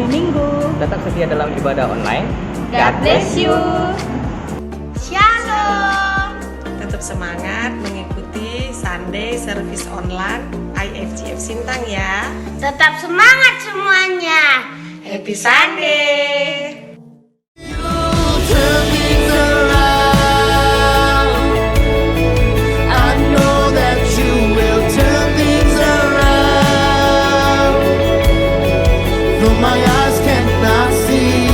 hari Minggu. Tetap setia dalam ibadah online. God bless you. Shalom. Tetap semangat mengikuti Sunday Service Online IFGF Sintang ya. Tetap semangat semuanya. Happy Sunday. My eyes cannot see,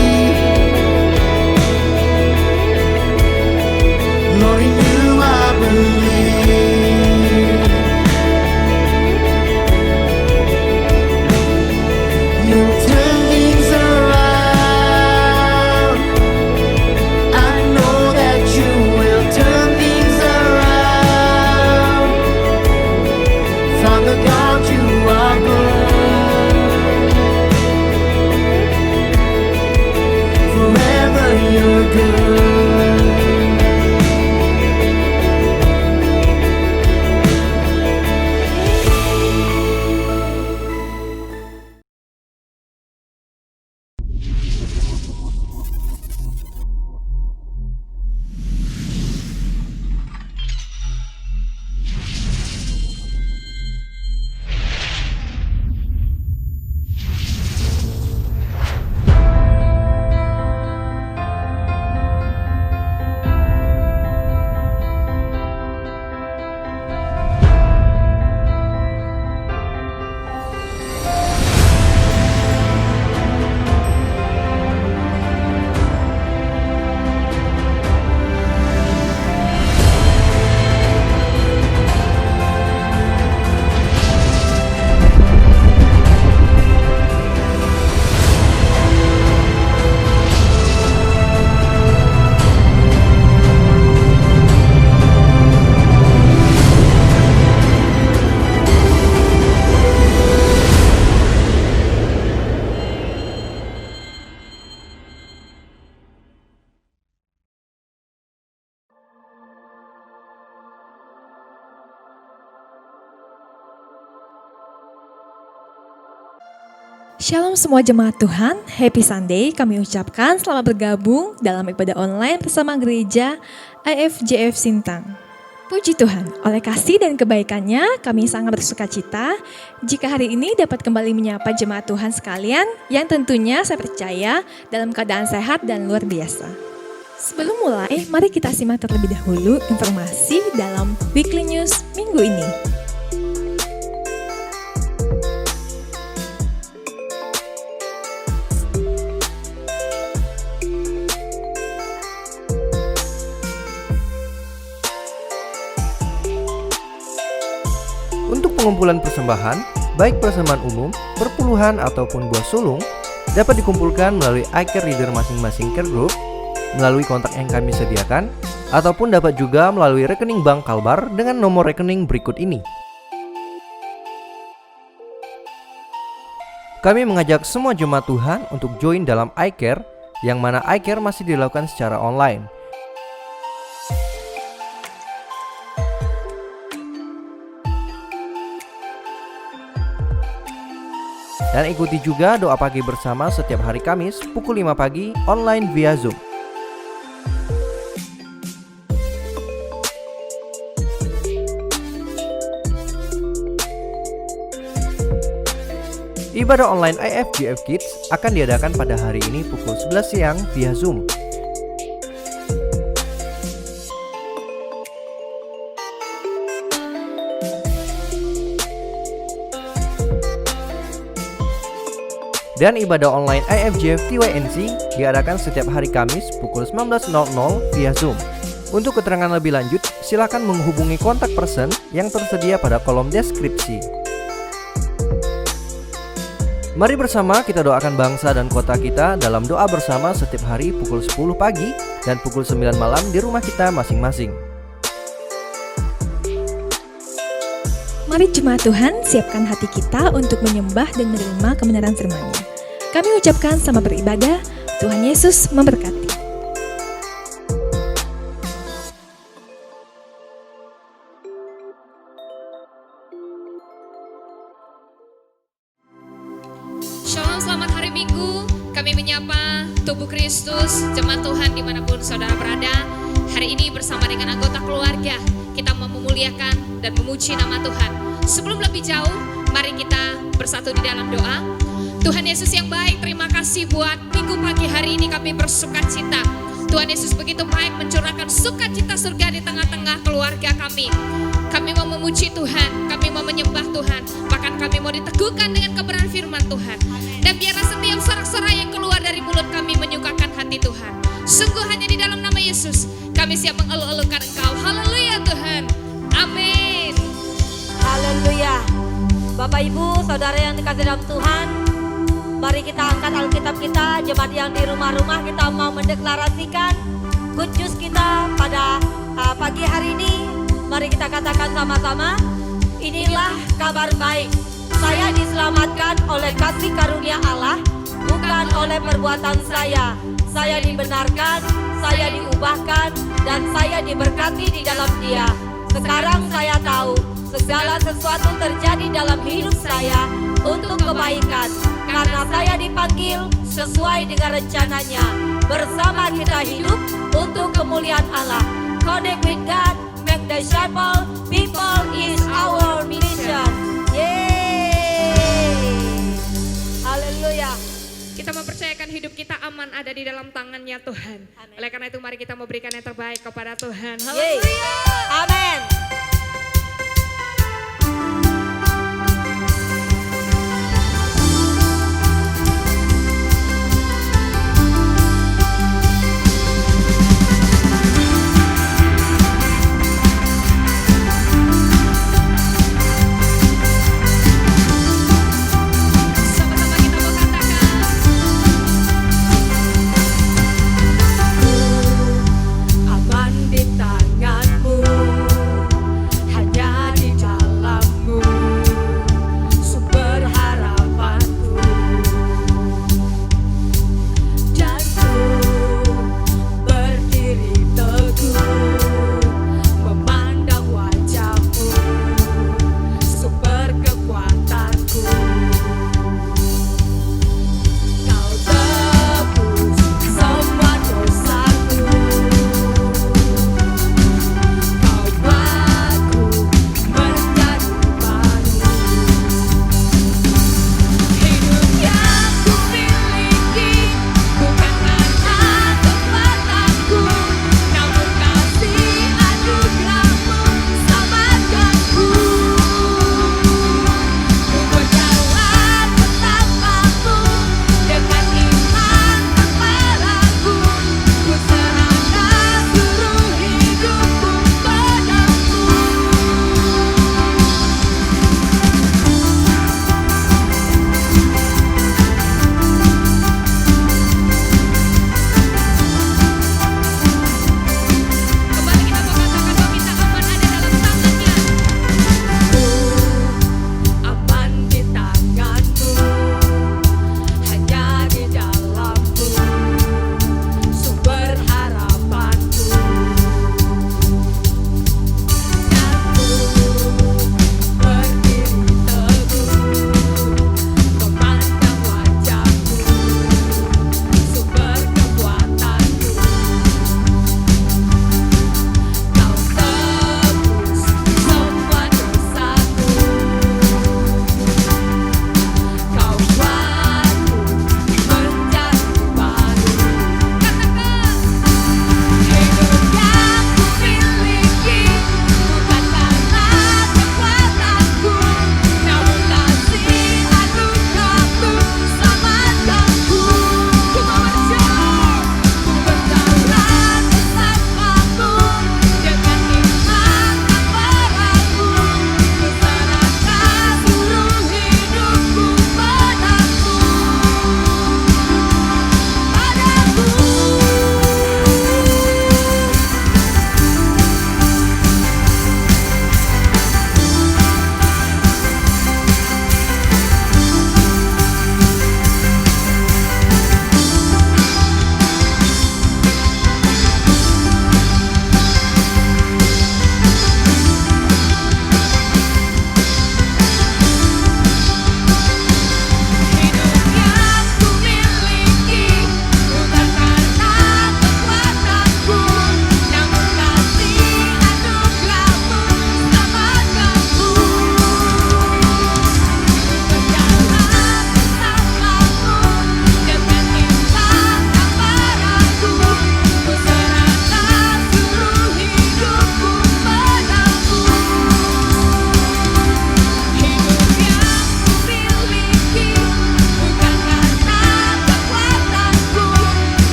Lord, in you I believe. You turn things around. I know that you will turn things around. Father God, you are good. You're good. Shalom semua jemaat Tuhan, Happy Sunday. Kami ucapkan selamat bergabung dalam ibadah online bersama gereja IFGF Sintang. Puji Tuhan, oleh kasih dan kebaikannya kami sangat bersuka cita jika hari ini dapat kembali menyapa jemaat Tuhan sekalian yang tentunya saya percaya dalam keadaan sehat dan luar biasa. Sebelum mulai, mari kita simak terlebih dahulu informasi dalam Weekly News minggu ini. Untuk pengumpulan persembahan, baik persembahan umum, perpuluhan ataupun buah sulung, dapat dikumpulkan melalui iCare Reader masing-masing care group, melalui kontak yang kami sediakan, ataupun dapat juga melalui rekening bank Kalbar dengan nomor rekening berikut ini. Kami mengajak semua jemaat Tuhan untuk join dalam iCare, yang mana iCare masih dilakukan secara online. Dan ikuti juga doa pagi bersama setiap hari Kamis pukul 5 pagi online via Zoom. Ibadah online IFGF Kids akan diadakan pada hari ini pukul 11 siang via Zoom. Dan ibadah online IFGF TYNC diadakan setiap hari Kamis pukul 19.00 via Zoom. Untuk keterangan lebih lanjut, silakan menghubungi kontak person yang tersedia pada kolom deskripsi. Mari bersama kita doakan bangsa dan kota kita dalam doa bersama setiap hari pukul 10 pagi dan pukul 9 malam di rumah kita masing-masing. Mari jemaat Tuhan siapkan hati kita untuk menyembah dan menerima kebenaran firman-Nya. Kami ucapkan selamat beribadah, Tuhan Yesus memberkati. Shalom, selamat hari Minggu kami menyapa tubuh Kristus, jemaat Tuhan dimanapun saudara berada. Hari ini bersama dengan anggota keluarga kita mau memuliakan dan memuji nama Tuhan. Sebelum lebih jauh, mari kita bersatu di dalam doa. Tuhan Yesus yang baik, terima kasih buat minggu pagi hari ini kami bersukacita. Tuhan Yesus begitu baik mencurahkan sukacita surga di tengah-tengah keluarga kami. Kami mau memuji Tuhan, kami mau menyembah Tuhan, bahkan kami mau diteguhkan dengan kebenaran firman Tuhan. Dan biarlah setiap sorak-sorai yang keluar dari mulut kami menyukakan hati Tuhan. Sungguh hanya di dalam nama Yesus kami siap mengeluh-elukan Engkau. Haleluya Tuhan, amin. Haleluya. Bapak Ibu, saudara yang dikasih dalam Tuhan, mari kita angkat Alkitab kita. Jemaat yang di rumah-rumah, kita mau mendeklarasikan Good News kita pada pagi hari ini. Mari kita katakan sama-sama, inilah kabar baik. Saya diselamatkan oleh kasih karunia Allah, bukan oleh perbuatan saya. Saya dibenarkan, saya diubahkan, dan saya diberkati di dalam Dia. Sekarang saya tahu segala sesuatu terjadi dalam hidup saya untuk kebaikan, karena saya dipanggil sesuai dengan rencananya. Bersama kita hidup untuk kemuliaan Allah. Connect with God, make disciple, people is our mission. Yeay. Haleluya. Kita mempercayakan hidup kita aman ada di dalam tangannya Tuhan. Oleh karena itu mari kita memberikan yang terbaik kepada Tuhan. Yeay. Haleluya. Amin. aman di tanganmu.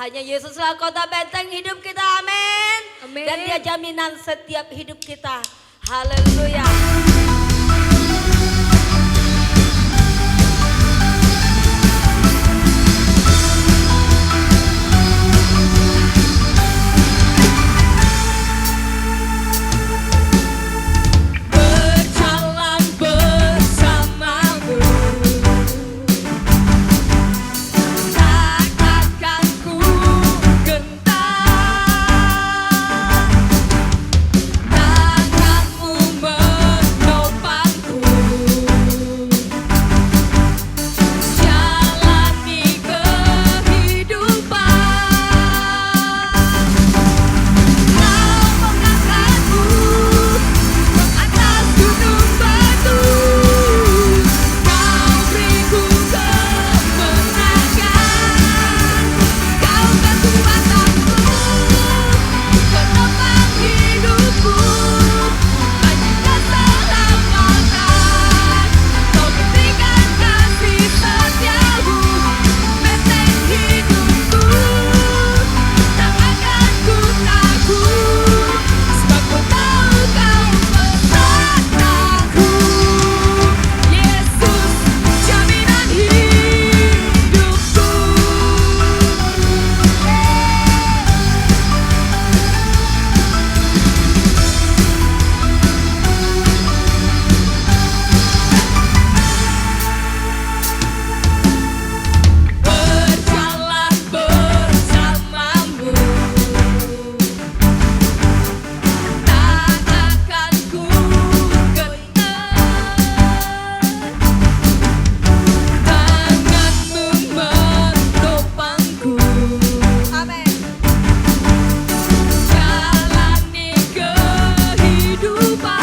Hanya Yesuslah kota benteng hidup kita, amin. Amin. Dan dia jaminan setiap hidup kita. Haleluya. Berjalan bersamamu, tak akan ku gentar. Tanganmu menopangku, jalani kehidupan. Kau mengangkatku atas gunung batu, kau beriku kemenangan. Kau kekuatanku, penopang hidupku, bagi keselamatan. Kau berikan kasih setiamu, benteng hidupku. Tak akan ku takut, sebab ku tahu kau besertaku. Yesus, jaminan hidupku. Berjalan bersamamu, tak akan ku gentar. Tanganmu menopangku, Amin. jalani kehidupan.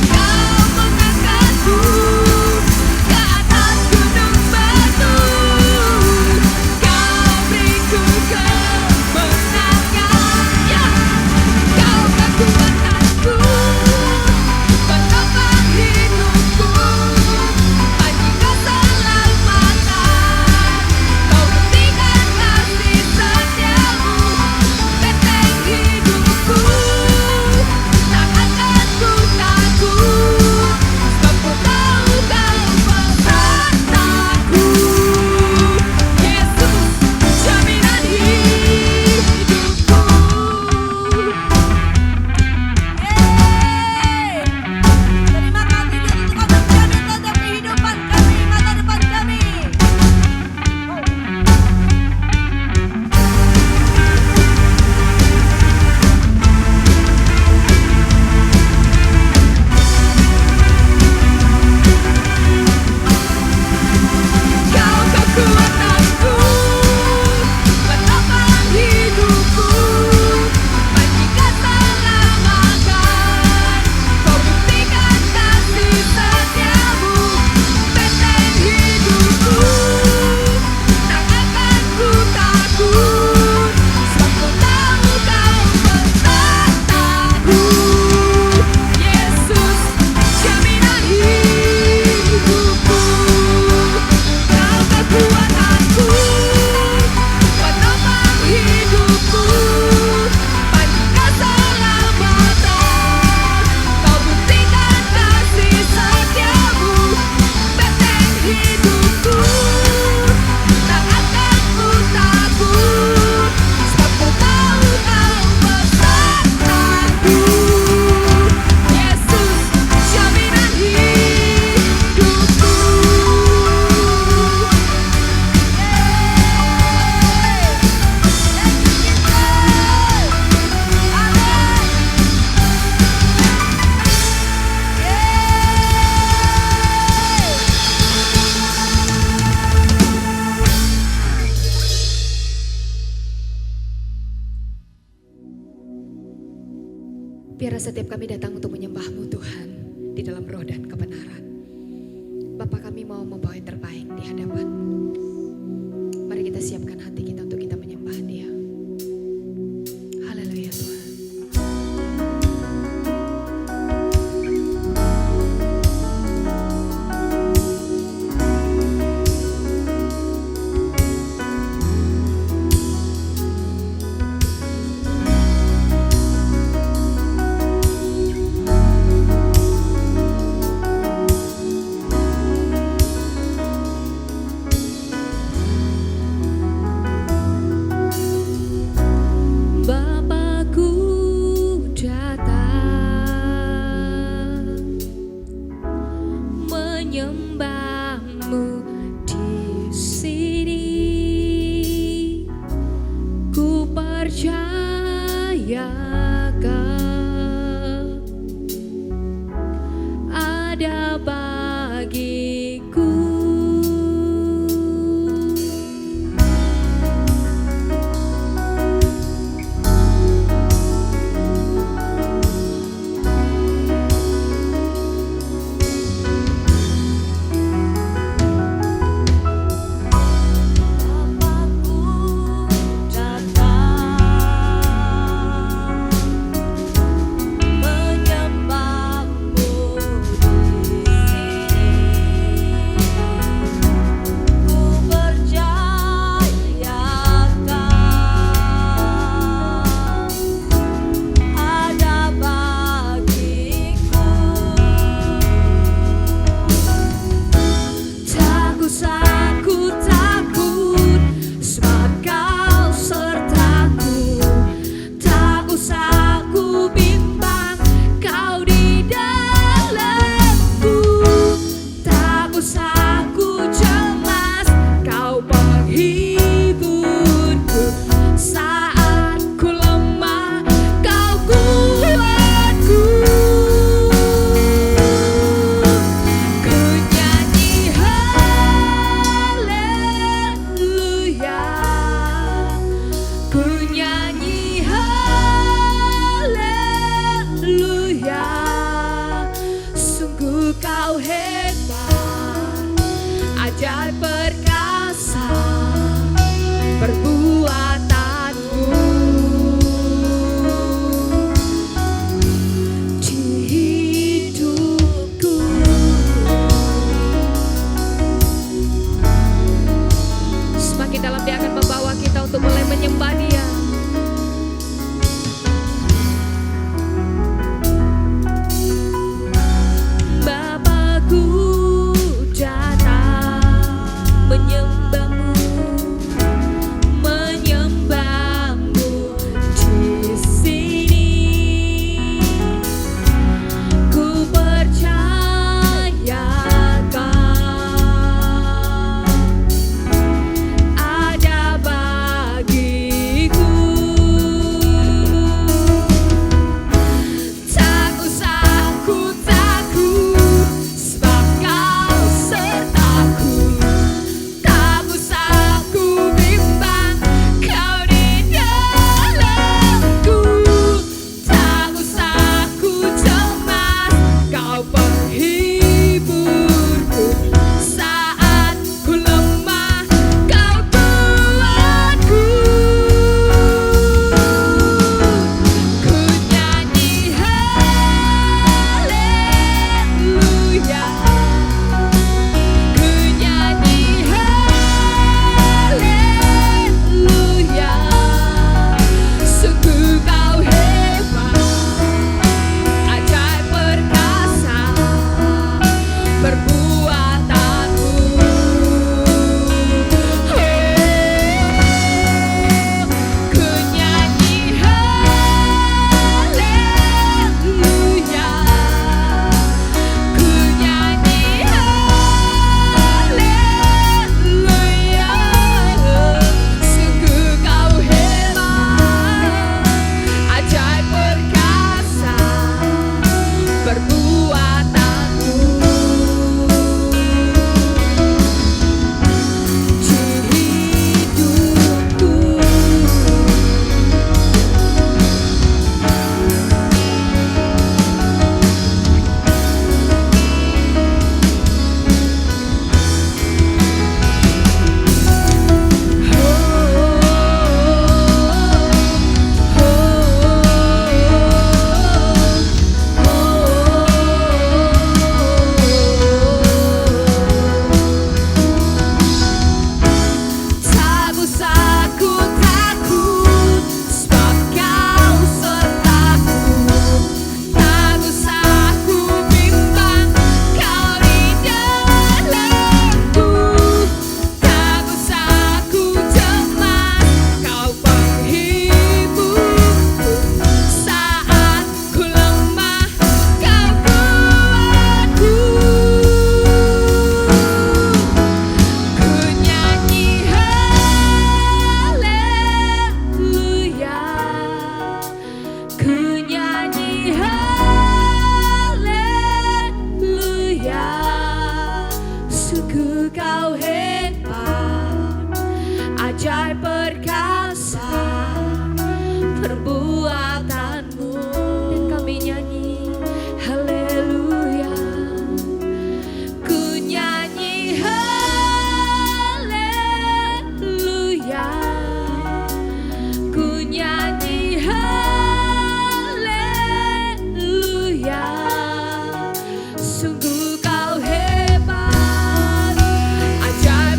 Kau mengangkatku ke atas gunung batu, kau beriku kemenangan. Ya, kau kekuatanku, penopang hidupku, bagi keselamatan. Kau berikan kasih setiamu, benteng hidupku. Tak akan ku takut, sebab ku tahu kau besertaku. Yesus, jaminan hidupku. Terima kasih Yesus, kau menjamin untuk kehidupan kami, masa depan kami. Kau kekuatanku, penopang hidupku, bagi keselamatan. Kau buktikan kasih setiamu, benteng hidupku. Tak akan ku takut, sebab ku tahu kau besertaku. Yesus, jaminan hidupku. Kau kekuatanku, penopang hidupku, bagi keselamatan. Kau buktikan kasih setiamu, benteng hidupku. Tak akan ku takut, sebab ku tahu kau besertaku. Yesus, jaminan hidupku. Biarlah setiap kami datang untuk menyembah-Mu Tuhan di dalam roh dan kebenaran. Bapa, kami mau membawa yang terbaik di hadapan. Mari kita siapkan hati kita untuk kita menyembah Dia. Haleluya Tuhan. ajaib perkasa perbuatanmu di hidupku. Semakin dalam Dia akan membawa kita untuk mulai menyembah Dia. Bapakku datang menyembahmu, menyembahmu di sini. Ku percayakan ada bagiku. Tak usah ku takut, sebab Kau sertaku. Tak usah ku bimbang, Kau di dalamku. Tak usah ku cemas, Kau penghiburku. Saat ku lemah, Kau kuatku. Ku nyanyi haleluya, ku nyanyi haleluya. Sungguh Kau hebat, ajaib perkasa perbuatanmu. Ku nyanyi haleluya, ku nyanyi haleluya. Sungguh Kau hebat, ajaib perkasa perbuatanmu di hidupku. Tak usah ku takut, sebab Kau sertaku. Tak usah ku bimbang, Kau di dalamku. Tak usah ku cemas, Kau penghiburku. Saat ku lemah, Kau kuatku. Ku nyanyi haleluya, ku nyanyi haleluya. Sungguh Kau hebat, ajaib perkasa perbuatanmu. Dan kami nyanyi haleluya, ku nyanyi haleluya, ku nyanyi haleluya. Sungguh Kau hebat, ajaib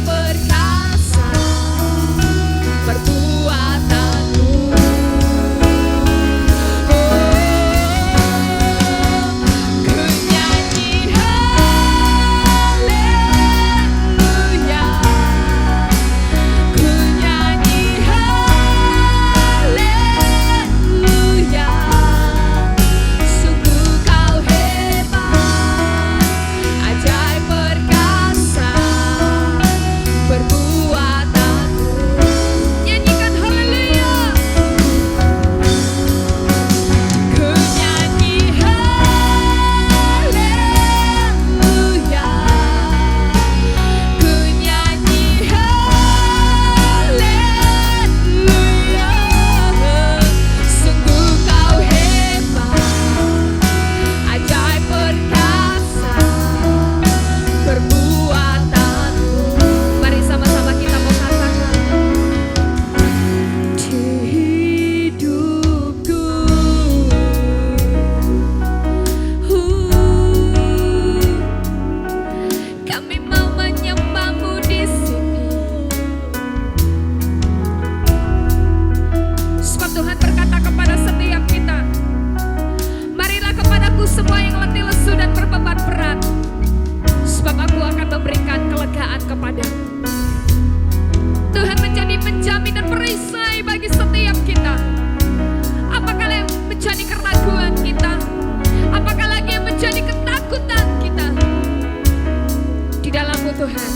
sungguh Tuhan,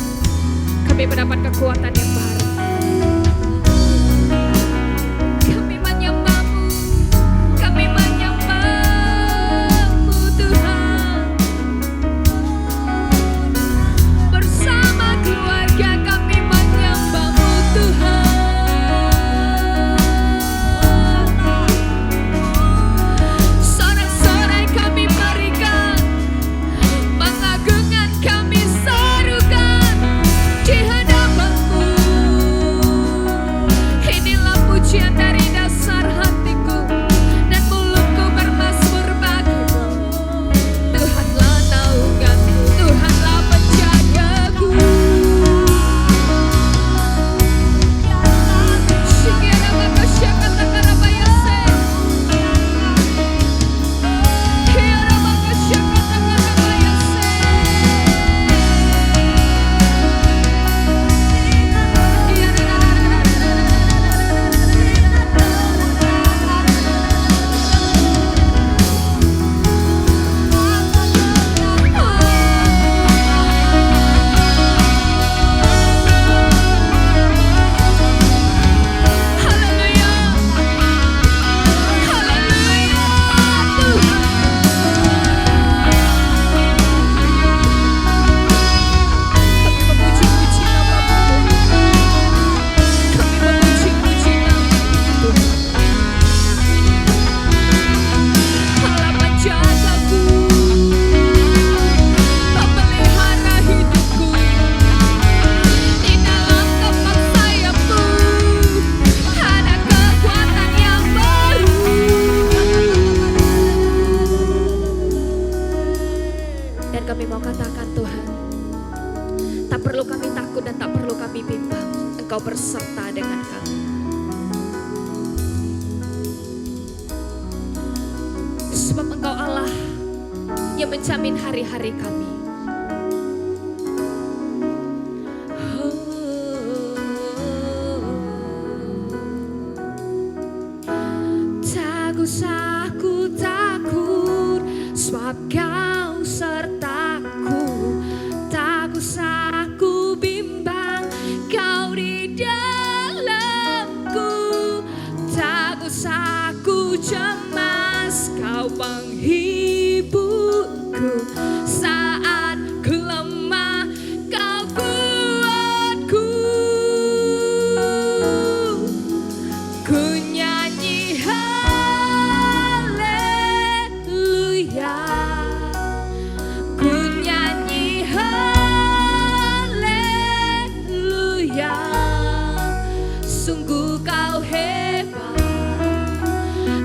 kami mendapat kekuatan yang baru. Kami menyembah-Mu, kami menyembah-Mu Tuhan. Bersama keluarga kami menyembah-Mu Tuhan. Sorak-sorai kami berikan, pengagungkan kami serukan di hadapan-Mu. Inilah pujian dari dasar hatiku dan mulutku bermazmur bagimu. Tuhanlah naunganku, Tuhanlah penjagaku. Shikira maka syakata karabayase. Hira maka syakata karabayase. Dan kami mau katakan Tuhan, tak perlu kami takut dan tak perlu kami bimbang, Engkau berserta dengan kami. Sebab Engkau Allah yang menjamin hari-hari kami. Tak usah ku takut, sebab Kau sertaku. Tak usah ku bimbang, Kau di dalamku. Tak usah ku cemas, Kau penghiburku. Saat ku lemah, Kau kuatku. Ku nyanyi haleluya, ku nyanyi haleluya. Sungguh Kau hebat,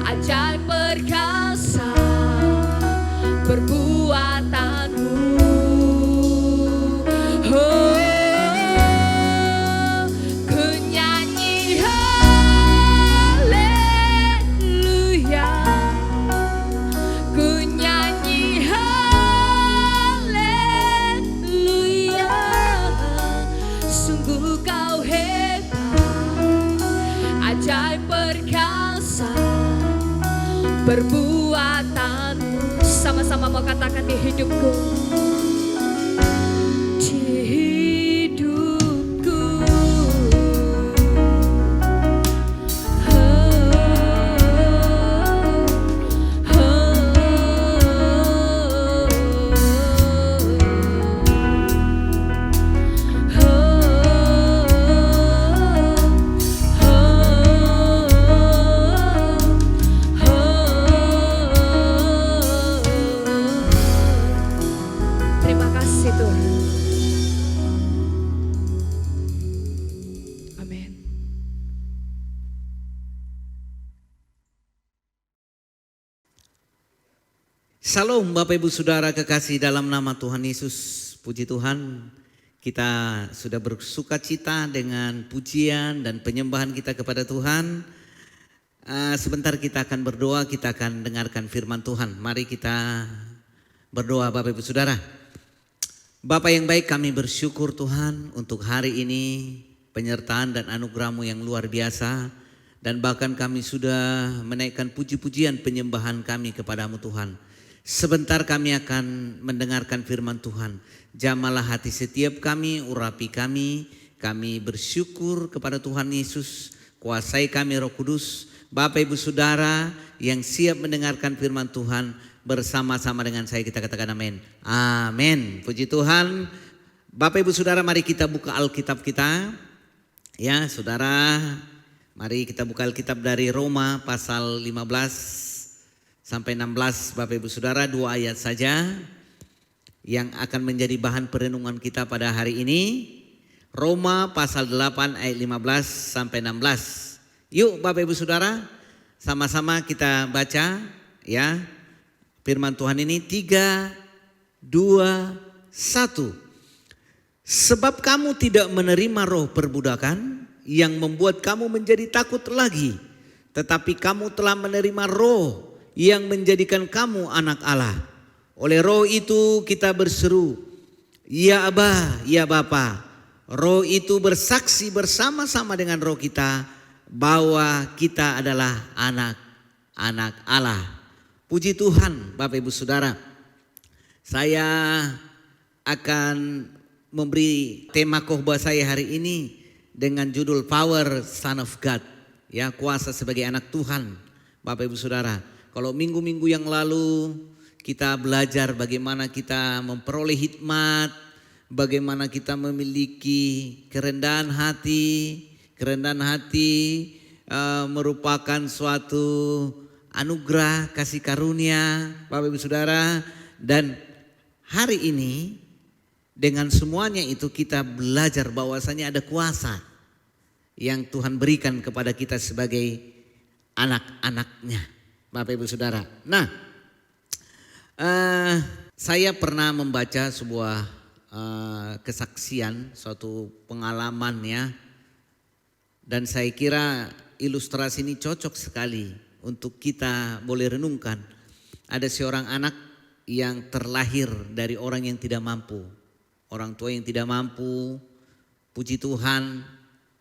ajaib perkasa perbuatanmu. Oh, ku nyanyi haleluya, ku nyanyi haleluya. Sungguh Kau hebat, ajaib perkasa perbuatanmu. Sama-sama mau katakan di hidupku. Di hidupku. Terima kasih Tuhan. Amin. Shalom Bapak Ibu Saudara kekasih dalam nama Tuhan Yesus. Puji Tuhan, kita sudah bersuka cita dengan pujian dan penyembahan kita kepada Tuhan. Sebentar kita akan berdoa, kita akan dengarkan firman Tuhan. Mari kita berdoa Bapak Ibu Saudara. Bapa yang baik, kami bersyukur Tuhan untuk hari ini, penyertaan dan anugerah-Mu yang luar biasa. Dan bahkan kami sudah menaikkan puji-pujian penyembahan kami kepadamu Tuhan. Sebentar kami akan mendengarkan firman Tuhan. Jamalah hati setiap kami, urapi kami. Kami bersyukur kepada Tuhan Yesus. Kuasai kami Roh Kudus. Bapak Ibu Saudara yang siap mendengarkan firman Tuhan bersama-sama dengan saya, kita katakan amin. Amin. Puji Tuhan. Bapak Ibu Saudara, mari kita buka Alkitab kita. Ya saudara, mari kita buka Alkitab dari Roma pasal 15 sampai 16. Bapak Ibu Saudara, 2 ayat saja yang akan menjadi bahan perenungan kita pada hari ini. Roma pasal 8 ayat 15 sampai 16. Yuk Bapak Ibu Saudara, sama-sama kita baca ya firman Tuhan ini. 3, 2, 1. Sebab kamu tidak menerima roh perbudakan yang membuat kamu menjadi takut lagi, tetapi kamu telah menerima roh yang menjadikan kamu anak Allah. Oleh roh itu kita berseru, ya Aba, ya Bapa. Roh itu bersaksi bersama-sama dengan roh kita bahwa kita adalah anak-anak Allah. Puji Tuhan Bapak Ibu Saudara. Saya akan memberi tema khotbah saya hari ini dengan judul Power Son of God. Ya, kuasa sebagai anak Tuhan. Bapak Ibu Saudara, kalau minggu-minggu yang lalu kita belajar bagaimana kita memperoleh hikmat, bagaimana kita memiliki kerendahan hati. Kerendahan hati merupakan suatu anugerah kasih karunia Bapak Ibu Saudara. Dan hari ini dengan semuanya itu kita belajar bahwasanya ada kuasa yang Tuhan berikan kepada kita sebagai anak-anaknya. Bapak Ibu Saudara. Nah, saya pernah membaca sebuah kesaksian, suatu pengalaman ya. Dan saya kira ilustrasi ini cocok sekali untuk kita boleh renungkan. Ada seorang anak yang terlahir dari orang yang tidak mampu. Orang tua yang tidak mampu, puji Tuhan,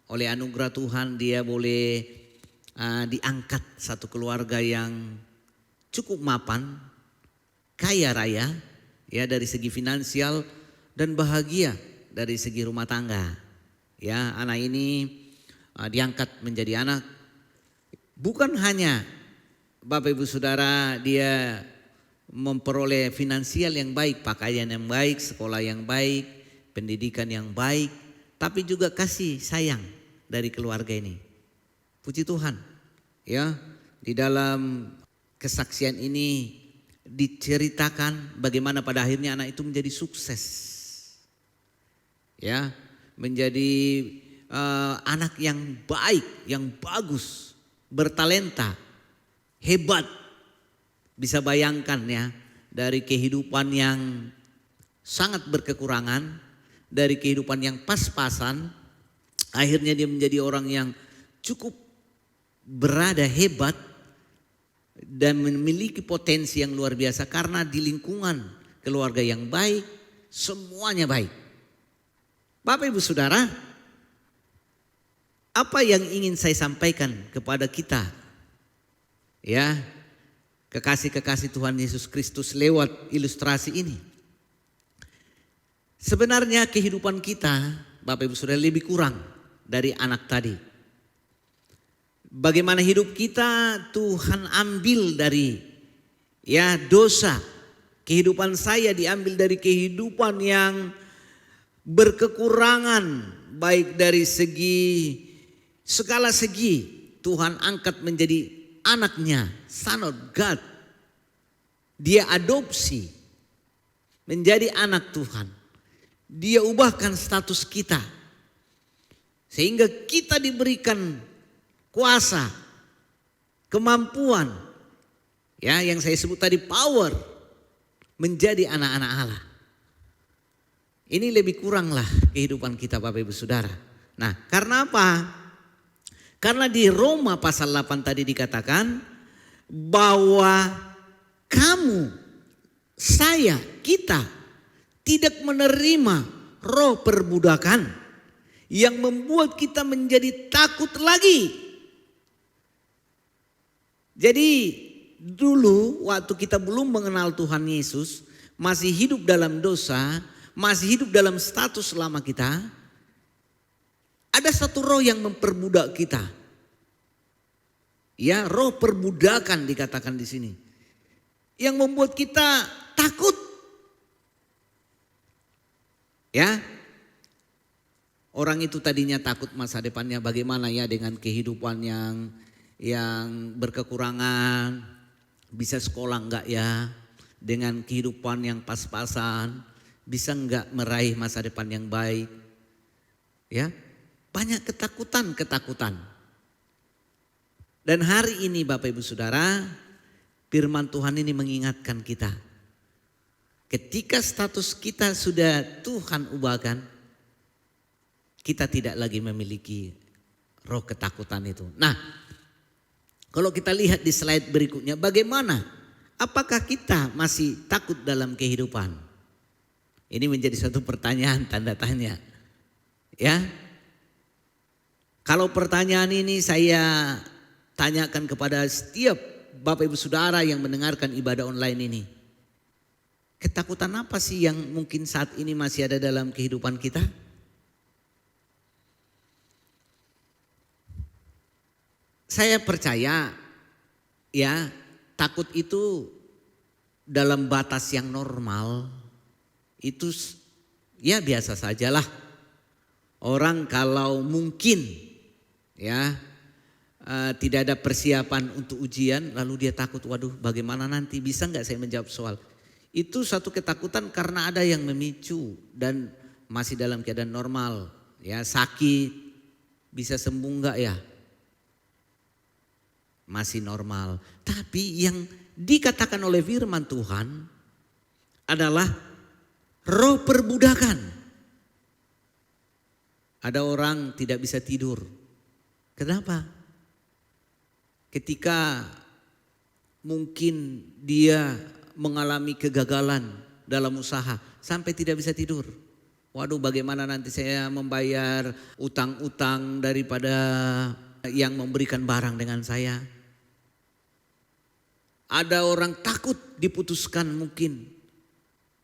oleh anugerah Tuhan dia boleh diangkat satu keluarga yang cukup mapan, kaya raya ya dari segi finansial dan bahagia dari segi rumah tangga. Ya, anak ini diangkat menjadi anak. Bukan hanya Bapak Ibu Saudara dia memperoleh finansial yang baik, pakaian yang baik, sekolah yang baik, pendidikan yang baik, tapi juga kasih sayang dari keluarga ini. Puji Tuhan, ya di dalam kesaksian ini diceritakan bagaimana pada akhirnya anak itu menjadi sukses, ya menjadi anak yang baik, yang bagus, bertalenta, hebat. Bisa bayangkan ya dari kehidupan yang sangat berkekurangan, dari kehidupan yang pas-pasan, akhirnya dia menjadi orang yang cukup berada hebat dan memiliki potensi yang luar biasa karena di lingkungan keluarga yang baik, semuanya baik. Bapak Ibu Saudara, apa yang ingin saya sampaikan kepada kita ya kekasih-kekasih Tuhan Yesus Kristus lewat ilustrasi ini? Sebenarnya kehidupan kita Bapak Ibu Saudara lebih kurang dari anak tadi. Bagaimana hidup kita Tuhan ambil dari ya dosa. Kehidupan saya diambil dari kehidupan yang berkekurangan baik dari segi segala segi. Tuhan angkat menjadi anaknya, Son of God. Dia adopsi menjadi anak Tuhan. Dia ubahkan status kita sehingga kita diberikan kuasa, kemampuan, ya yang saya sebut tadi power, menjadi anak-anak Allah. Ini lebih kuranglah kehidupan kita Bapak Ibu Saudara. Nah, karena apa? Karena di Roma pasal 8 tadi dikatakan bahwa kamu, saya, kita tidak menerima roh perbudakan yang membuat kita menjadi takut lagi. Jadi dulu waktu kita belum mengenal Tuhan Yesus, masih hidup dalam dosa, masih hidup dalam status lama kita, ada satu roh yang memperbudak kita. Ya, roh perbudakan dikatakan di sini. Yang membuat kita takut. Ya. Orang itu tadinya takut masa depannya bagaimana ya dengan kehidupan yang berkekurangan, bisa sekolah enggak ya, dengan kehidupan yang pas-pasan, bisa enggak meraih masa depan yang baik. Ya, banyak ketakutan. Dan hari ini Bapak Ibu Saudara, firman Tuhan ini mengingatkan kita. Ketika status kita sudah Tuhan ubahkan, kita tidak lagi memiliki roh ketakutan itu. Nah, kalau kita lihat di slide berikutnya, bagaimana? Apakah kita masih takut dalam kehidupan? Ini menjadi suatu pertanyaan tanda tanya. Ya. Kalau pertanyaan ini saya tanyakan kepada setiap Bapak Ibu Saudara yang mendengarkan ibadah online ini. Ketakutan apa sih yang mungkin saat ini masih ada dalam kehidupan kita? Saya percaya ya, takut itu dalam batas yang normal itu ya biasa sajalah. Orang kalau mungkin ya tidak ada persiapan untuk ujian lalu dia takut, waduh bagaimana nanti, bisa nggak saya menjawab soal. Itu satu ketakutan karena ada yang memicu dan masih dalam keadaan normal. Ya, sakit bisa sembuh nggak ya? Masih normal. Tapi yang dikatakan oleh firman Tuhan adalah roh perbudakan. Ada orang tidak bisa tidur. Kenapa? Ketika mungkin dia mengalami kegagalan dalam usaha sampai tidak bisa tidur. Waduh, bagaimana nanti saya membayar utang-utang daripada yang memberikan barang dengan saya. Ada orang takut diputuskan mungkin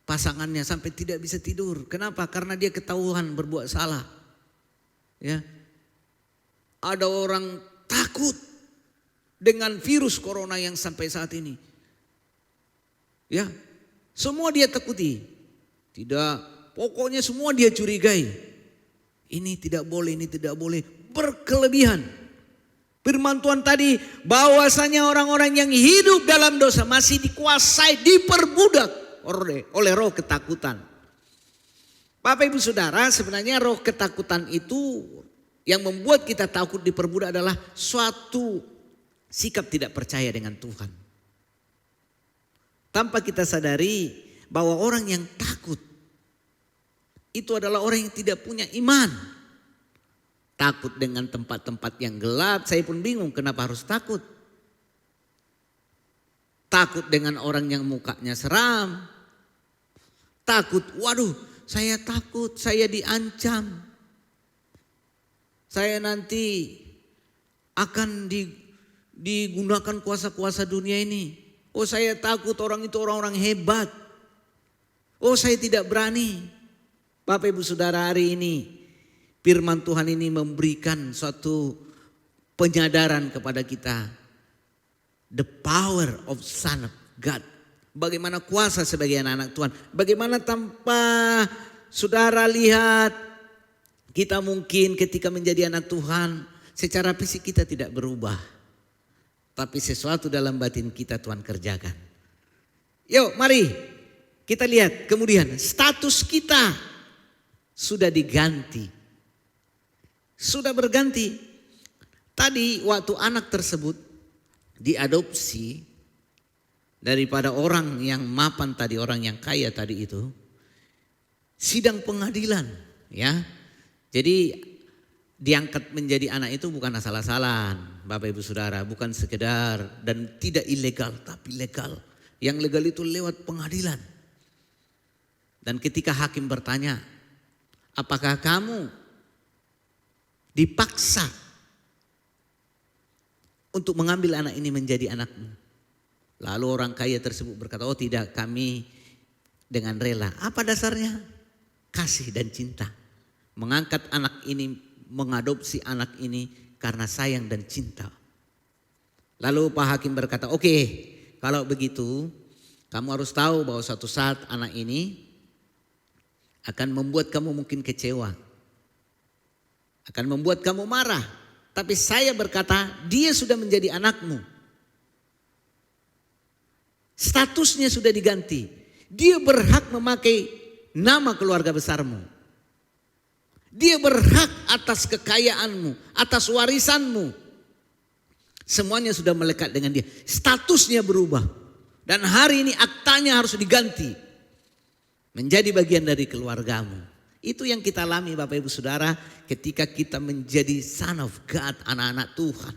pasangannya sampai tidak bisa tidur. Kenapa? Karena dia ketahuan berbuat salah. Ya. Ada orang takut dengan virus corona yang sampai saat ini. Ya. Semua dia takuti. Tidak, pokoknya semua dia curigai. Ini tidak boleh, ini tidak boleh. Berkelebihan. Firman Tuhan tadi bahwasanya orang-orang yang hidup dalam dosa masih dikuasai, diperbudak oleh roh ketakutan. Bapak Ibu Saudara, sebenarnya roh ketakutan itu yang membuat kita takut diperbudak adalah suatu sikap tidak percaya dengan Tuhan. Tanpa kita sadari bahwa orang yang takut itu adalah orang yang tidak punya iman. Takut dengan tempat-tempat yang gelap, saya pun bingung kenapa harus takut. Takut dengan orang yang mukanya seram. Takut, waduh saya takut, saya diancam. Saya nanti akan digunakan kuasa-kuasa dunia ini. Oh saya takut, orang itu orang-orang hebat. Oh saya tidak berani. Bapak Ibu Saudara, hari ini firman Tuhan ini memberikan suatu penyadaran kepada kita. The power of Son of God. Bagaimana kuasa sebagai anak Tuhan. Bagaimana tanpa saudara lihat, kita mungkin ketika menjadi anak Tuhan, secara fisik kita tidak berubah. Tapi sesuatu dalam batin kita Tuhan kerjakan. Yuk mari kita lihat kemudian status kita sudah diganti. Sudah berganti. Tadi waktu anak tersebut diadopsi daripada orang yang mapan tadi, orang yang kaya tadi itu, sidang pengadilan ya. Jadi diangkat menjadi anak itu bukan asal-asalan Bapak Ibu Saudara, bukan sekedar dan tidak ilegal tapi legal. Yang legal itu lewat pengadilan. Dan ketika hakim bertanya, apakah kamu dipaksa untuk mengambil anak ini menjadi anakmu? Lalu orang kaya tersebut berkata, oh tidak, kami dengan rela. Apa dasarnya? Kasih dan cinta. Mengangkat anak ini, mengadopsi anak ini karena sayang dan cinta. Lalu Pak Hakim berkata, oke, kalau begitu kamu harus tahu bahwa suatu saat anak ini akan membuat kamu mungkin kecewa. Akan membuat kamu marah. Tapi saya berkata, dia sudah menjadi anakmu. Statusnya sudah diganti. Dia berhak memakai nama keluarga besarmu. Dia berhak atas kekayaanmu, atas warisanmu. Semuanya sudah melekat dengan dia. Statusnya berubah. Dan hari ini aktanya harus diganti. Menjadi bagian dari keluargamu. Itu yang kita alami Bapak Ibu Saudara ketika kita menjadi son of God, anak-anak Tuhan.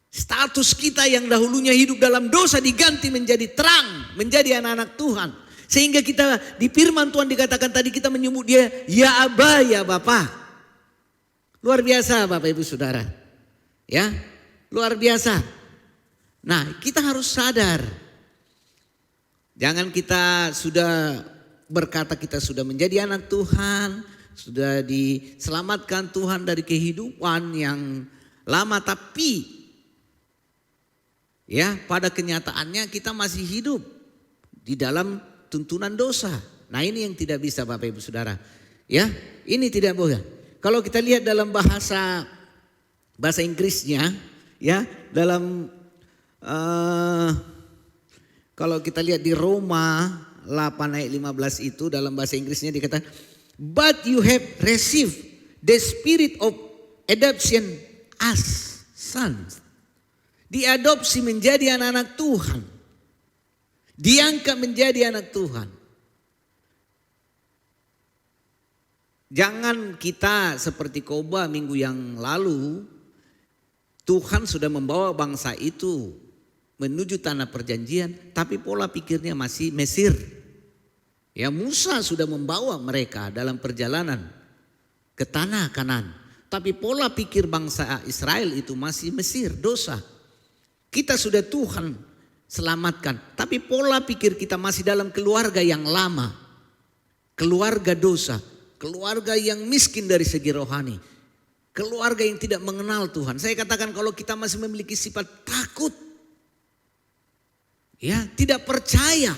Status kita yang dahulunya hidup dalam dosa diganti menjadi terang, menjadi anak-anak Tuhan. Sehingga kita di firman Tuhan dikatakan tadi kita menyebut dia ya Aba, ya Bapa. Luar biasa Bapak Ibu Saudara. Ya, luar biasa. Nah, kita harus sadar. Jangan kita sudah berkata kita sudah menjadi anak Tuhan, sudah diselamatkan Tuhan dari kehidupan yang lama, tapi ya pada kenyataannya kita masih hidup di dalam tuntunan dosa. Nah, ini yang tidak bisa Bapak Ibu Saudara. Ya, ini tidak boleh. Kalau kita lihat dalam bahasa Inggrisnya, ya, dalam kalau kita lihat di Roma 8 ayat 15 itu dalam bahasa Inggrisnya dikatakan, but you have received the spirit of adoption as sons. Diadopsi menjadi anak-anak Tuhan. Diangkat menjadi anak Tuhan. Jangan kita seperti khotbah minggu yang lalu, Tuhan sudah membawa bangsa itu menuju tanah perjanjian, tapi pola pikirnya masih Mesir. Ya, Musa sudah membawa mereka dalam perjalanan ke tanah Kanaan, tapi pola pikir bangsa Israel itu masih Mesir, dosa. Kita sudah Tuhan selamatkan, tapi pola pikir kita masih dalam keluarga yang lama, keluarga dosa, keluarga yang miskin dari segi rohani, keluarga yang tidak mengenal Tuhan. Saya katakan kalau kita masih memiliki sifat takut, ya, tidak percaya,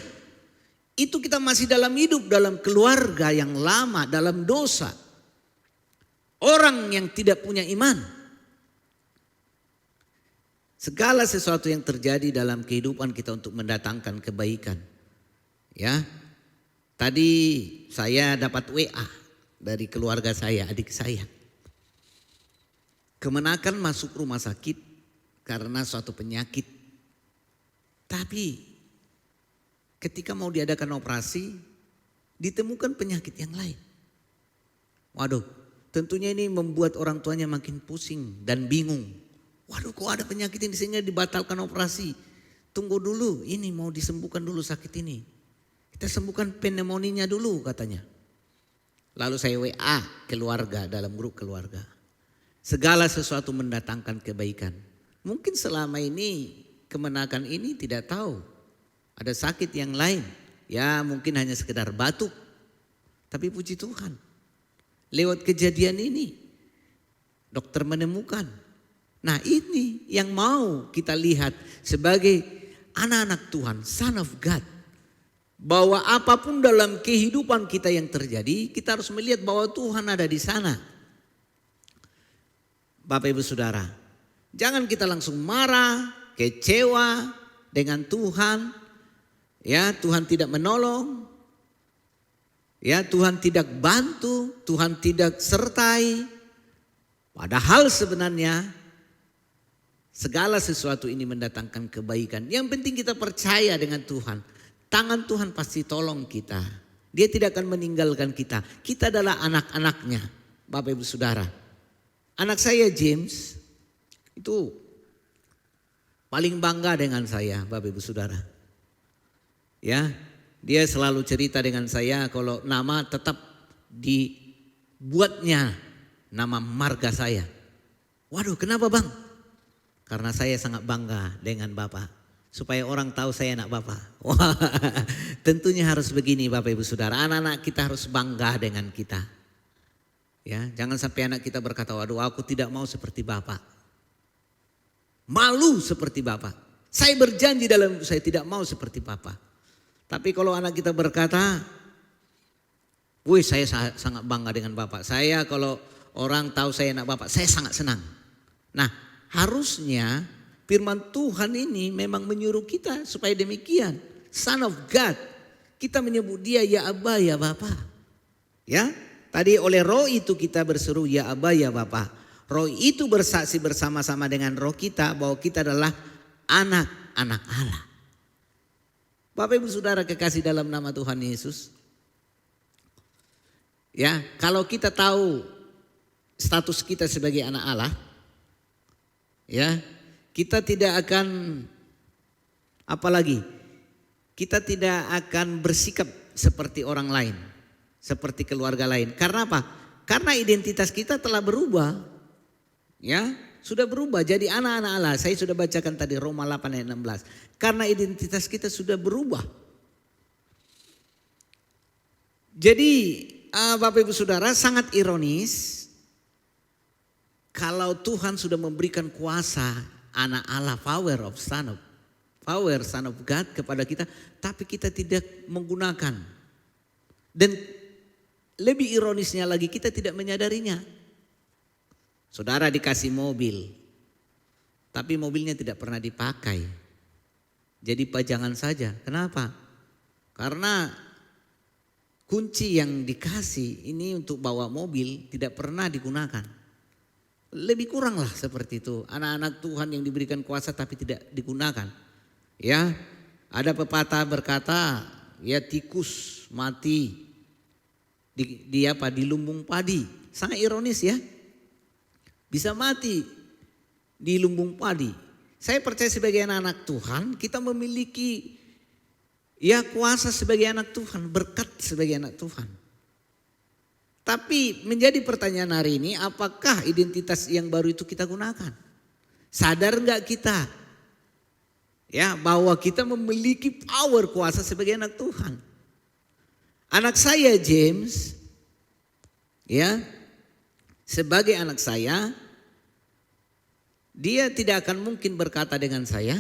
itu kita masih dalam hidup dalam keluarga yang lama, dalam dosa. Orang yang tidak punya iman. Segala sesuatu yang terjadi dalam kehidupan kita untuk mendatangkan kebaikan. Ya, tadi saya dapat WA dari keluarga saya, adik saya. Kemenakan masuk rumah sakit karena suatu penyakit. Tapi ketika mau diadakan operasi, ditemukan penyakit yang lain. Waduh, tentunya ini membuat orang tuanya makin pusing dan bingung. Waduh, kok ada penyakit ini sehingga dibatalkan operasi. Tunggu dulu, ini mau disembuhkan dulu sakit ini. Kita sembuhkan pneumonia dulu katanya. Lalu saya WA keluarga, dalam grup keluarga. Segala sesuatu mendatangkan kebaikan. Mungkin selama ini kemenakan ini tidak tahu ada sakit yang lain, ya mungkin hanya sekedar batuk, tapi puji Tuhan lewat kejadian ini dokter menemukan. Nah, ini yang mau kita lihat sebagai anak-anak Tuhan, son of God, bahwa apapun dalam kehidupan kita yang terjadi, kita harus melihat bahwa Tuhan ada di sana. Bapak Ibu Saudara, jangan kita langsung marah, kecewa dengan Tuhan, ya Tuhan tidak menolong, ya Tuhan tidak bantu, Tuhan tidak sertai. Padahal sebenarnya segala sesuatu ini mendatangkan kebaikan. Yang penting kita percaya dengan Tuhan. Tangan Tuhan pasti tolong kita. Dia tidak akan meninggalkan kita. Kita adalah anak-anaknya, Bapak Ibu Saudara. Anak saya James itu paling bangga dengan saya, Bapak Ibu Saudara. Ya, dia selalu cerita dengan saya kalau nama tetap dibuatnya nama marga saya. Waduh, kenapa Bang? Karena saya sangat bangga dengan Bapak. supaya orang tahu saya anak Bapak. Wah, tentunya harus begini Bapak Ibu Saudara. Anak-anak kita harus bangga dengan kita. Ya, jangan sampai anak kita berkata, waduh aku tidak mau seperti Bapak. Malu seperti Bapak. Saya berjanji dalam saya tidak mau seperti Bapak. Tapi kalau anak kita berkata, wih saya sangat bangga dengan Bapak. Saya kalau orang tahu saya anak Bapak, saya sangat senang. Nah harusnya firman Tuhan ini memang menyuruh kita supaya demikian. Son of God. Kita menyebut dia ya Abba ya Bapa. Ya, tadi oleh roh itu kita berseru ya Abba ya Bapa. Roh itu bersaksi bersama-sama dengan roh kita bahwa kita adalah anak-anak Allah. Bapak Ibu Saudara kekasih dalam nama Tuhan Yesus. Ya, kalau kita tahu status kita sebagai anak Allah, ya, kita tidak akan apalagi kita tidak akan bersikap seperti orang lain, seperti keluarga lain. Karena apa? Karena identitas kita telah berubah. Ya, sudah berubah jadi anak-anak Allah. Saya sudah bacakan tadi Roma 8 ayat 16. Karena identitas kita sudah berubah. Jadi Bapak Ibu Saudara sangat ironis kalau Tuhan sudah memberikan kuasa anak Allah, power son of God kepada kita, tapi kita tidak menggunakan. Dan lebih ironisnya lagi kita tidak menyadarinya. Saudara dikasih mobil, tapi mobilnya tidak pernah dipakai. Jadi pajangan saja. Kenapa? Karena kunci yang dikasih ini untuk bawa mobil tidak pernah digunakan. Lebih kurang lah seperti itu. Anak-anak Tuhan yang diberikan kuasa tapi tidak digunakan. Ya, ada pepatah berkata, ya tikus mati di lumbung padi. Sangat ironis ya. Bisa mati di lumbung padi. Saya percaya sebagai anak-anak Tuhan kita memiliki ya kuasa sebagai anak Tuhan, berkat sebagai anak Tuhan. Tapi menjadi pertanyaan hari ini, apakah identitas yang baru itu kita gunakan? Sadar enggak kita? Ya, bahwa kita memiliki power kuasa sebagai anak Tuhan. Anak saya James, ya, sebagai anak saya, dia tidak akan mungkin berkata dengan saya,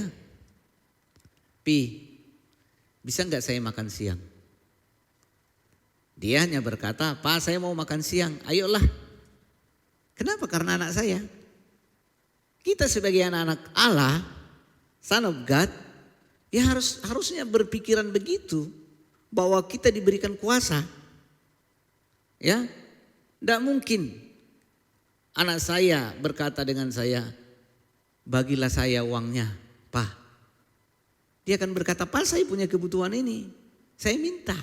Pi, bisa enggak saya makan siang? Dia hanya berkata, Pak saya mau makan siang, ayolah. Kenapa? Karena anak saya. Kita sebagai anak-anak Allah, son of God, ya harusnya berpikiran begitu. Bahwa kita diberikan kuasa. Ya, tidak mungkin anak saya berkata dengan saya, bagilah saya uangnya, Pak. Dia akan berkata, Pak saya punya kebutuhan ini, saya minta.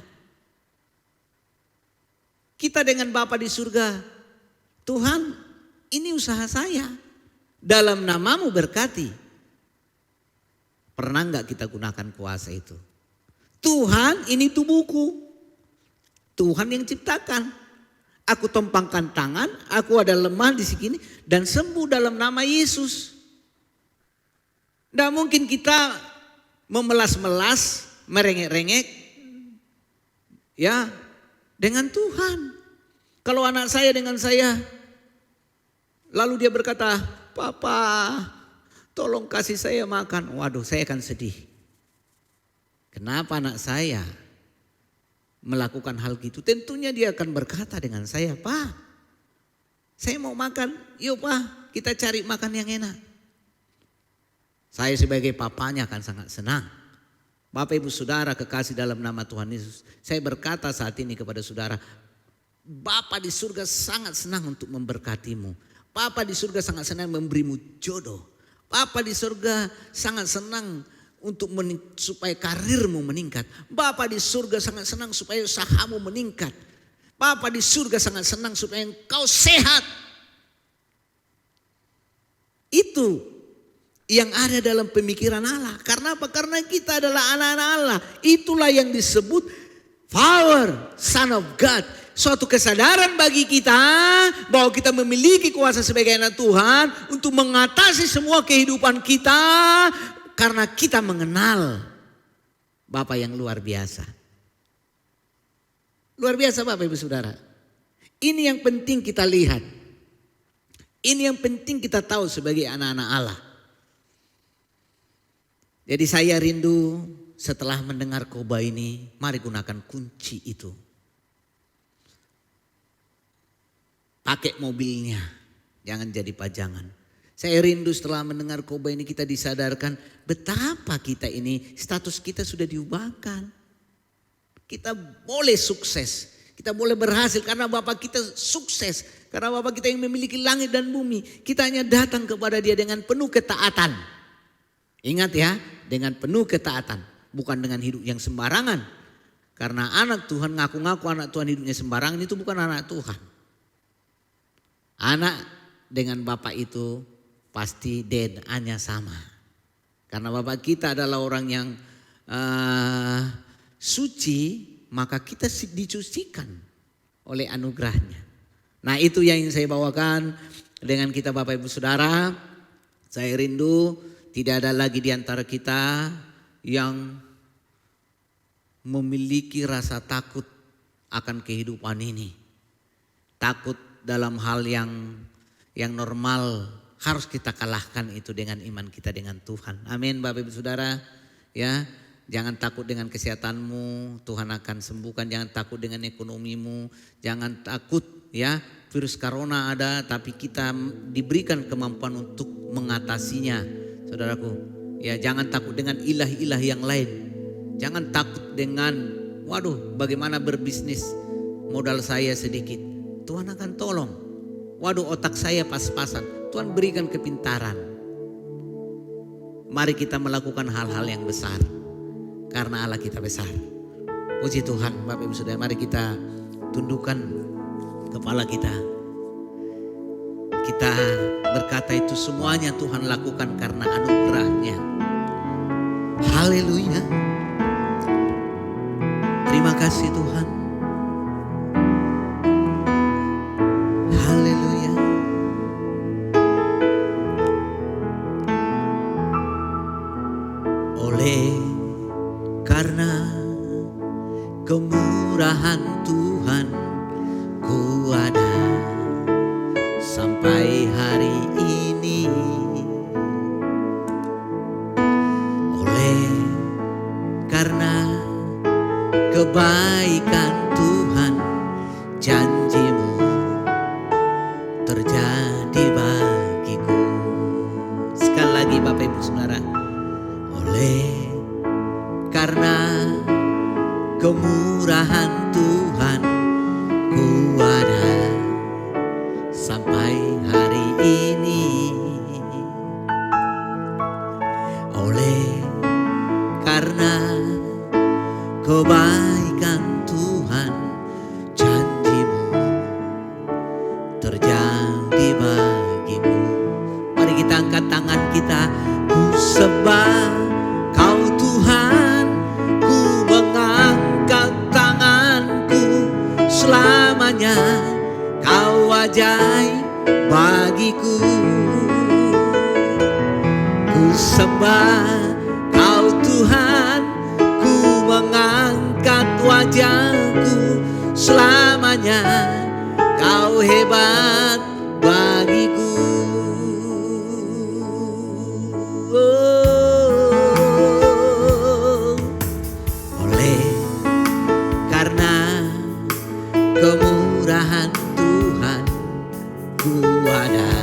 Kita dengan Bapa di surga, Tuhan ini usaha saya, dalam namamu berkati. Pernah enggak kita gunakan kuasa itu? Tuhan ini tubuhku, Tuhan yang ciptakan. Aku tumpangkan tangan, aku ada lemah di sini dan sembuh dalam nama Yesus. Tidak mungkin kita memelas-melas, merengek-rengek ya dengan Tuhan. Kalau anak saya dengan saya, lalu dia berkata, Papa tolong kasih saya makan. Waduh, saya akan sedih. Kenapa anak saya melakukan hal gitu? Tentunya dia akan berkata dengan saya, Pak saya mau makan, yuk Pak kita cari makan yang enak. Saya sebagai papanya akan sangat senang. Bapak Ibu Saudara kekasih dalam nama Tuhan Yesus, saya berkata saat ini kepada saudara, Bapa di surga sangat senang untuk memberkatimu. Bapa di surga sangat senang memberimu jodoh. Bapa di surga sangat senang untuk supaya karirmu meningkat. Bapa di surga sangat senang supaya usahamu meningkat. Bapa di surga sangat senang supaya engkau sehat. Itu yang ada dalam pemikiran Allah. Karena apa? Karena kita adalah anak-anak Allah. Itulah yang disebut power, son of God. Suatu kesadaran bagi kita bahwa kita memiliki kuasa sebagai anak Tuhan untuk mengatasi semua kehidupan kita, Karena kita mengenal Bapa yang luar biasa. Luar biasa Bapak Ibu Saudara. Ini yang penting kita lihat. Ini yang penting kita tahu sebagai anak-anak Allah. Jadi saya rindu setelah mendengar khotbah ini, mari gunakan kunci itu. Pakai mobilnya, jangan jadi pajangan. Saya rindu setelah mendengar khotbah ini kita disadarkan betapa kita ini status kita sudah diubahkan. Kita boleh sukses, kita boleh berhasil karena Bapa kita sukses. Karena Bapa kita yang memiliki langit dan bumi. Kita hanya datang kepada Dia dengan penuh ketaatan. Ingat ya, dengan penuh ketaatan. Bukan dengan hidup yang sembarangan. Karena anak Tuhan ngaku-ngaku anak Tuhan hidupnya sembarangan, itu bukan anak Tuhan. Anak dengan Bapa itu pasti DNA-nya sama. Karena Bapa kita adalah orang yang suci, maka kita dicucikan oleh anugerahnya. Nah itu yang ingin saya bawakan dengan kita Bapak Ibu Saudara. Saya rindu tidak ada lagi di antara kita yang memiliki rasa takut akan kehidupan ini. Takut dalam hal yang normal harus kita kalahkan itu dengan iman kita dengan Tuhan. Amin Bapak Ibu Saudara. Ya, jangan takut dengan kesehatanmu, Tuhan akan sembuhkan. Jangan takut dengan ekonomimu, jangan takut ya. Virus corona ada tapi kita diberikan kemampuan untuk mengatasinya. Saudaraku, ya jangan takut dengan ilah-ilah yang lain. Jangan takut dengan bagaimana berbisnis, modal saya sedikit. Tuhan akan tolong. Otak saya pas-pasan. Tuhan berikan kepintaran. Mari kita melakukan hal-hal yang besar. Karena Allah kita besar. Puji Tuhan Bapak Ibu Saudara, mari kita tundukkan kepala kita. Kita berkata itu semuanya Tuhan lakukan karena anugerahnya. Haleluya. Terima kasih Tuhan. Haleluya. Oleh karena kemurahan Tuhan ku ada sampai hari ini. Oleh karena kebaikan Tuhan, janjimu terjadi bagiku. Sekali lagi Bapak Ibu Saudara. Oleh karena kemurahan Tuhan ku ada sampai hari ini. Oleh karena kebaikan Tuhan, janjimu terjadi bagimu. Mari kita angkat tangan kita. Ku sembah Kau Tuhan, ku mengangkat tanganku selamanya. Kau ajaib bagiku. Ku sembah Kau Tuhan, ku mengangkat wajahku selamanya. Kau hebat bagiku. Oleh karena kemurahan Tuhan ku ada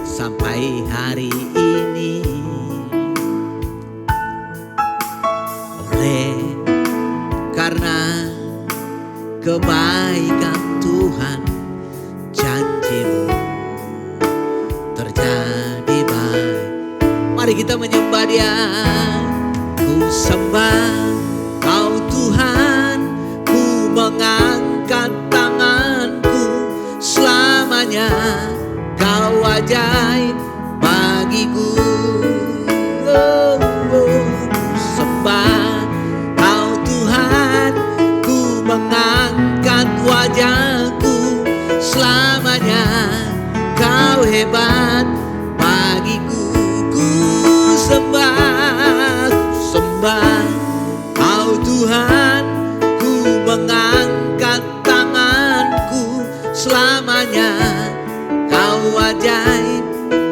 sampai hari ini. Oleh karena kebaikan Tuhan, janjimu terjadi baik. Mari kita menyembah Dia. Ku sembah Kau Tuhan, ku mengangkat tanganku selamanya. Kau ajaib bagiku. Ku sembah Kau Tuhan, ku mengangkat wajahku selamanya. Kau hebat bagiku. Ku sembah selamanya. Kau ajaib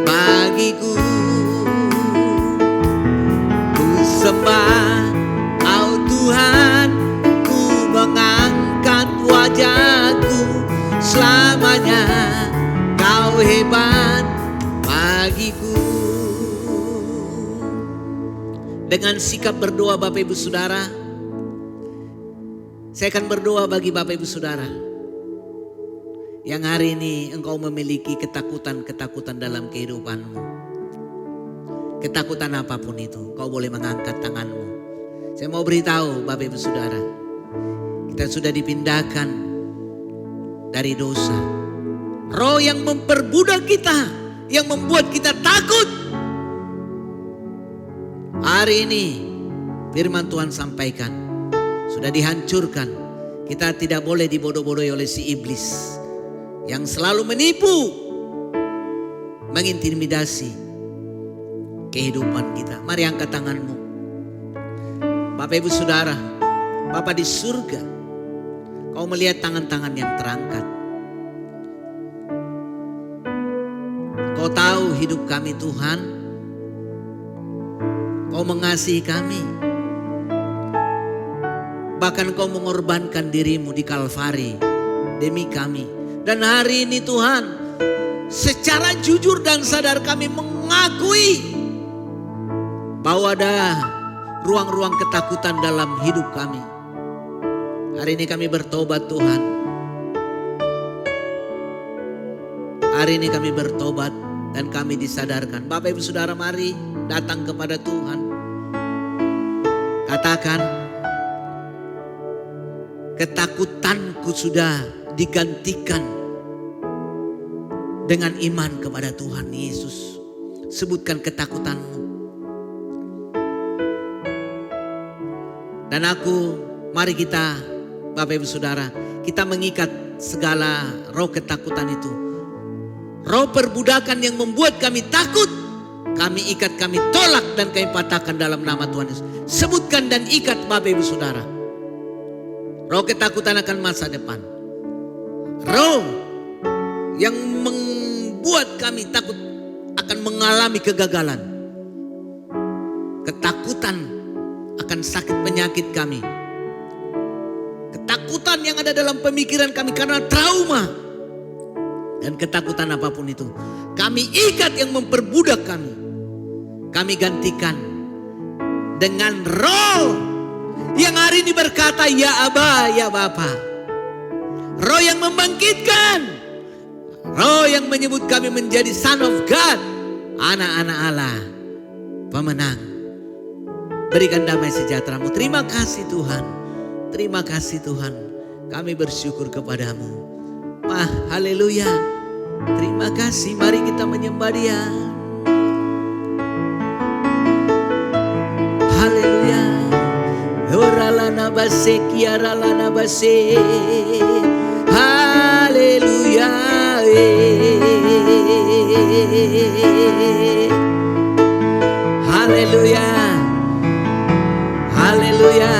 bagiku. Ku sembah Kau Tuhan, ku mengangkat wajahku selamanya. Kau hebat bagiku. Dengan sikap berdoa Bapak Ibu Saudara, saya akan berdoa bagi Bapak Ibu Saudara yang hari ini engkau memiliki ketakutan-ketakutan dalam kehidupanmu. Ketakutan apapun itu, kau boleh mengangkat tanganmu. Saya mau beritahu Bapak Ibu Saudara, kita sudah dipindahkan dari dosa. Roh yang memperbudak kita, yang membuat kita takut. Hari ini firman Tuhan sampaikan, sudah dihancurkan. Kita tidak boleh dibodoh-bodohi oleh si iblis yang selalu menipu, mengintimidasi kehidupan kita. Mari angkat tanganmu. Bapak Ibu Saudara, Bapa di surga, kau melihat tangan-tangan yang terangkat. Kau tahu hidup kami Tuhan. Kau mengasihi kami. Bahkan kau mengorbankan dirimu di Kalvari demi kami. Dan hari ini Tuhan, secara jujur dan sadar kami mengakui bahwa ada ruang-ruang ketakutan dalam hidup kami. Hari ini kami bertobat Tuhan. Hari ini kami bertobat dan kami disadarkan. Bapak Ibu Saudara, mari datang kepada Tuhan. Katakan, ketakutanku sudah digantikan dengan iman kepada Tuhan Yesus. Sebutkan ketakutanmu. Dan mari kita, Bapak Ibu Saudara, kita mengikat segala roh ketakutan itu. Roh perbudakan yang membuat kami takut, kami ikat, kami tolak dan kami patahkan dalam nama Tuhan Yesus. Sebutkan dan ikat Bapak Ibu Saudara. Roh ketakutan akan masa depan. Roh yang membuat kami takut akan mengalami kegagalan. Ketakutan akan sakit penyakit kami. Ketakutan yang ada dalam pemikiran kami karena trauma. Dan ketakutan apapun itu, kami ikat yang memperbudak kami. Kami gantikan dengan roh yang hari ini berkata, ya Aba, ya Bapa. Roh yang membangkitkan. Roh yang menyebut kami menjadi son of God. Anak-anak Allah, pemenang. Berikan damai sejahtera-Mu. Terima kasih Tuhan. Terima kasih Tuhan. Kami bersyukur kepadamu. Haleluya. Terima kasih. Mari kita menyembah Dia. Haleluya. Oralana base kiaralana base. Haleluya. Haleluya. Haleluya.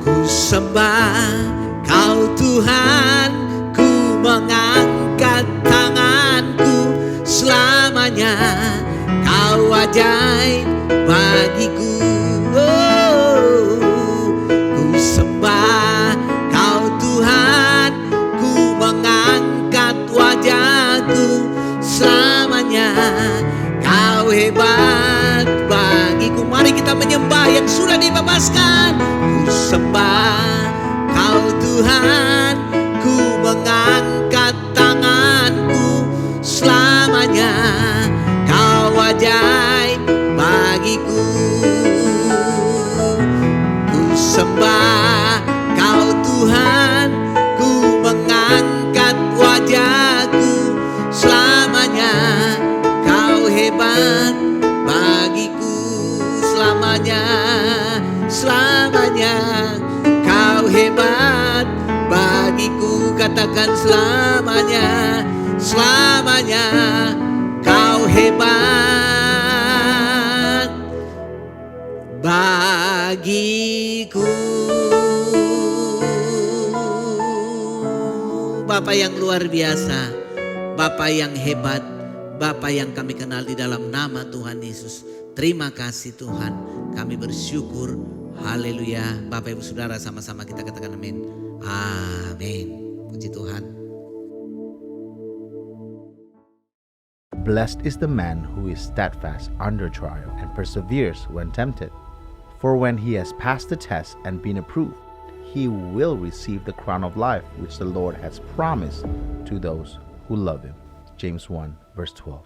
Ku sembah Kau Tuhan, ku mengangkat tanganku selamanya. Kau ajaib bagiku. Ku sembah Kau Tuhan, ku mengangkat wajahku selamanya. Kau hebat bagiku. Mari kita menyembah yang sudah dibebaskan. Ku sembah Kau Tuhan, ku mengangkat tanganku selamanya. Kau ajaib bagiku. Ku sembah Kau Tuhan, ku mengangkat wajahku selamanya. Kau hebat bagiku selamanya. Selamanya Kau hebat bagiku. Katakan selamanya. Selamanya Kau hebat bagiku. Bapa yang luar biasa, Bapa yang hebat, Bapa yang kami kenal di dalam nama Tuhan Yesus. Terima kasih Tuhan, kami bersyukur. Haleluya. Bapak Ibu Saudara, sama-sama kita katakan amin. Amin. Puji Tuhan. Blessed is the man who is steadfast under trial and perseveres when tempted. For when he has passed the test and been approved, he will receive the crown of life which the Lord has promised to those who love him. James 1 verse 12.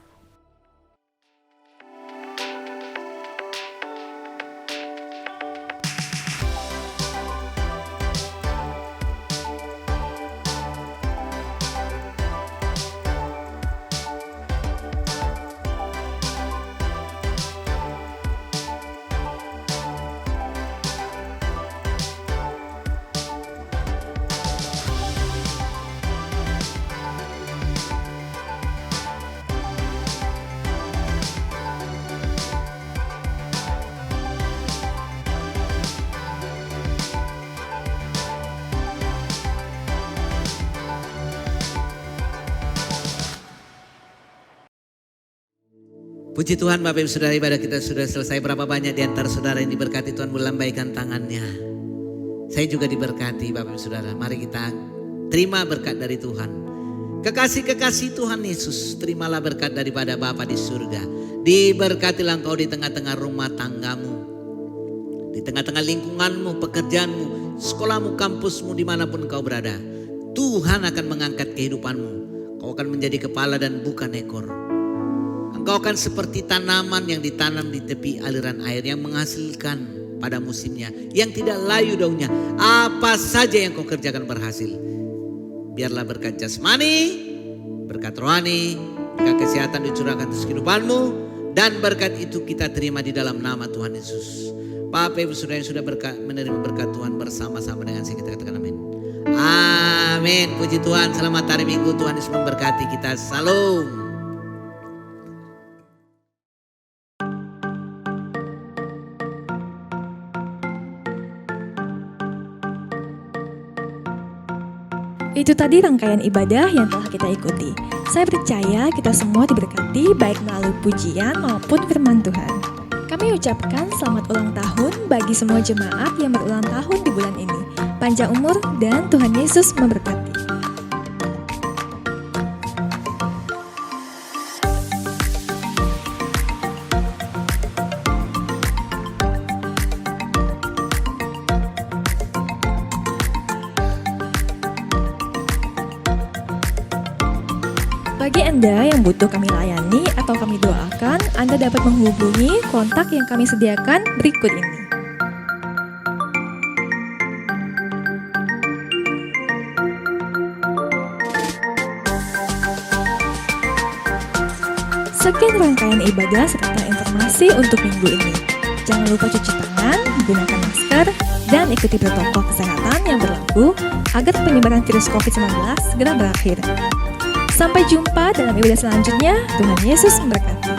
Puji Tuhan, Bapak Ibu Saudara, ibadah kita sudah selesai. Berapa banyak di antara saudara yang diberkati Tuhan melambaikan tangannya. Saya juga diberkati Bapak Ibu Saudara. Mari kita terima berkat dari Tuhan. Kekasih-kekasih Tuhan Yesus, terimalah berkat daripada Bapa di surga. Diberkatilah engkau di tengah-tengah rumah tanggamu, di tengah-tengah lingkunganmu, pekerjaanmu, sekolahmu, kampusmu, dimanapun engkau berada. Tuhan akan mengangkat kehidupanmu. Kau akan menjadi kepala dan bukan ekor. Engkau akan seperti tanaman yang ditanam di tepi aliran air, yang menghasilkan pada musimnya, yang tidak layu daunnya. Apa saja yang kau kerjakan berhasil. Biarlah berkat jasmani, berkat rohani, berkat kesehatan dicurahkan atas kehidupanmu, dan berkat itu kita terima di dalam nama Tuhan Yesus. Bapak Ibu Saudara yang sudah menerima berkat Tuhan, bersama-sama dengan saya kita katakan amin. Amin. Puji Tuhan. Selamat hari Minggu. Tuhan Yesus memberkati kita. Salam. Itu tadi rangkaian ibadah yang telah kita ikuti. Saya percaya kita semua diberkati baik melalui pujian maupun firman Tuhan. Kami ucapkan selamat ulang tahun bagi semua jemaat yang berulang tahun di bulan ini. Panjang umur dan Tuhan Yesus memberkati. Bagi Anda yang butuh kami layani atau kami doakan, Anda dapat menghubungi kontak yang kami sediakan berikut ini. Sekian rangkaian ibadah serta informasi untuk minggu ini. Jangan lupa cuci tangan, gunakan masker, dan ikuti protokol kesehatan yang berlaku agar penyebaran virus COVID-19 segera berakhir. Sampai jumpa dalam ibadah selanjutnya. Tuhan Yesus memberkati.